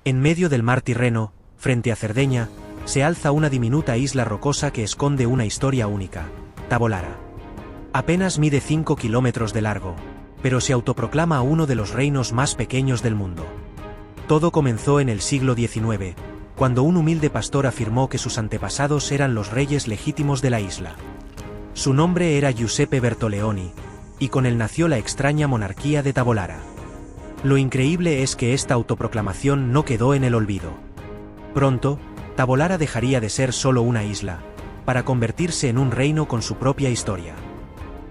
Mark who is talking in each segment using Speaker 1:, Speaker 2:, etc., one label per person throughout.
Speaker 1: En medio del mar Tirreno, frente a Cerdeña, se alza una diminuta isla rocosa que esconde una historia única, Tabolara. Apenas mide 5 kilómetros de largo, pero se autoproclama uno de los reinos más pequeños del mundo. Todo comenzó en el siglo XIX, cuando un humilde pastor afirmó que sus antepasados eran los reyes legítimos de la isla. Su nombre era Giuseppe Bertoleoni, y con él nació la extraña monarquía de Tabolara. Lo increíble es que esta autoproclamación no quedó en el olvido. Pronto, Tabolara dejaría de ser solo una isla, para convertirse en un reino con su propia historia.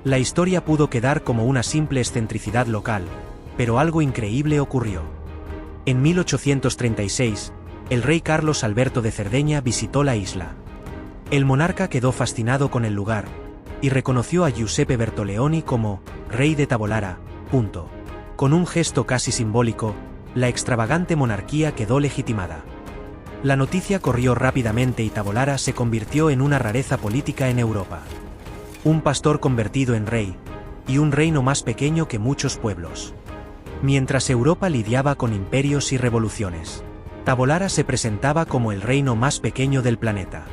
Speaker 1: La historia pudo quedar como una simple excentricidad local, pero algo increíble ocurrió. En 1836, el rey Carlos Alberto de Cerdeña visitó la isla. El monarca quedó fascinado con el lugar, y reconoció a Giuseppe Bertoleoni como rey de Tabolara. Con un gesto casi simbólico, la extravagante monarquía quedó legitimada. La noticia corrió rápidamente y Tabolara se convirtió en una rareza política en Europa. Un pastor convertido en rey, y un reino más pequeño que muchos pueblos. Mientras Europa lidiaba con imperios y revoluciones, Tabolara se presentaba como el reino más pequeño del planeta.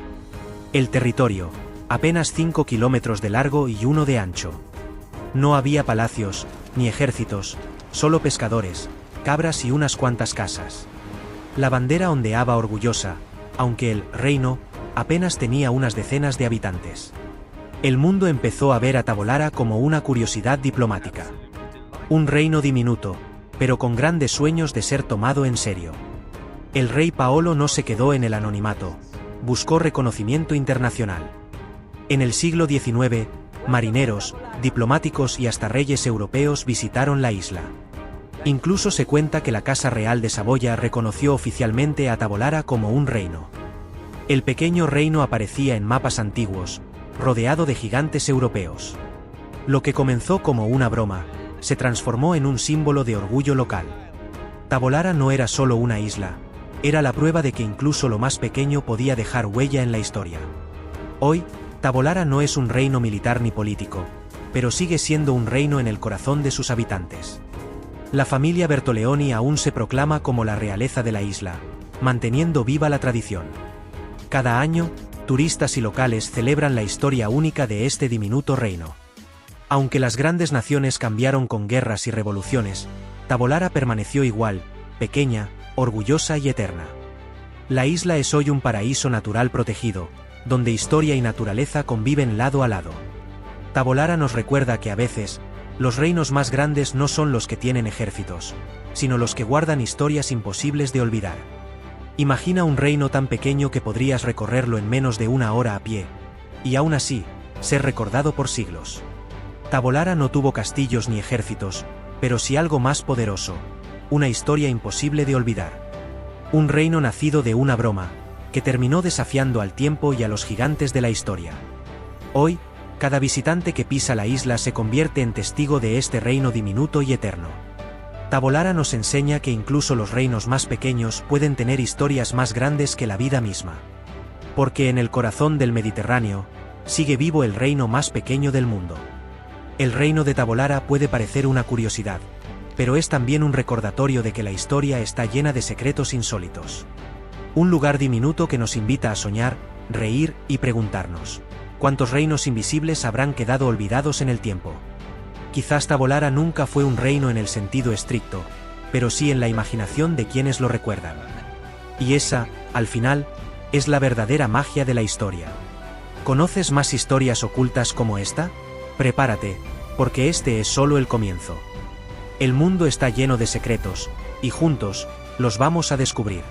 Speaker 1: El territorio, apenas 5 kilómetros de largo y 1 de ancho. No había palacios, ni ejércitos, solo pescadores, cabras y unas cuantas casas. La bandera ondeaba orgullosa, aunque el reino apenas tenía unas decenas de habitantes. El mundo empezó a ver a Tabolara como una curiosidad diplomática. Un reino diminuto, pero con grandes sueños de ser tomado en serio. El rey Paolo no se quedó en el anonimato, buscó reconocimiento internacional. En el siglo XIX, marineros, diplomáticos y hasta reyes europeos visitaron la isla. Incluso se cuenta que la Casa Real de Saboya reconoció oficialmente a Tabolara como un reino. El pequeño reino aparecía en mapas antiguos, rodeado de gigantes europeos. Lo que comenzó como una broma, se transformó en un símbolo de orgullo local. Tabolara no era solo una isla, era la prueba de que incluso lo más pequeño podía dejar huella en la historia. Hoy, Tabolara no es un reino militar ni político, pero sigue siendo un reino en el corazón de sus habitantes. La familia Bertoleoni aún se proclama como la realeza de la isla, manteniendo viva la tradición. Cada año, turistas y locales celebran la historia única de este diminuto reino. Aunque las grandes naciones cambiaron con guerras y revoluciones, Tabolara permaneció igual, pequeña, orgullosa y eterna. La isla es hoy un paraíso natural protegido, donde historia y naturaleza conviven lado a lado. Tabolara nos recuerda que a veces, los reinos más grandes no son los que tienen ejércitos, sino los que guardan historias imposibles de olvidar. Imagina un reino tan pequeño que podrías recorrerlo en menos de una hora a pie, y aún así, ser recordado por siglos. Tabolara no tuvo castillos ni ejércitos, pero sí algo más poderoso, una historia imposible de olvidar. Un reino nacido de una broma, que terminó desafiando al tiempo y a los gigantes de la historia. Hoy, cada visitante que pisa la isla se convierte en testigo de este reino diminuto y eterno. Tabolara nos enseña que incluso los reinos más pequeños pueden tener historias más grandes que la vida misma. Porque en el corazón del Mediterráneo, sigue vivo el reino más pequeño del mundo. El reino de Tabolara puede parecer una curiosidad, pero es también un recordatorio de que la historia está llena de secretos insólitos. Un lugar diminuto que nos invita a soñar, reír y preguntarnos, ¿cuántos reinos invisibles habrán quedado olvidados en el tiempo? Quizás Tabolara nunca fue un reino en el sentido estricto, pero sí en la imaginación de quienes lo recuerdan. Y esa, al final, es la verdadera magia de la historia. ¿Conoces más historias ocultas como esta? Prepárate, porque este es solo el comienzo. El mundo está lleno de secretos, y juntos, los vamos a descubrir.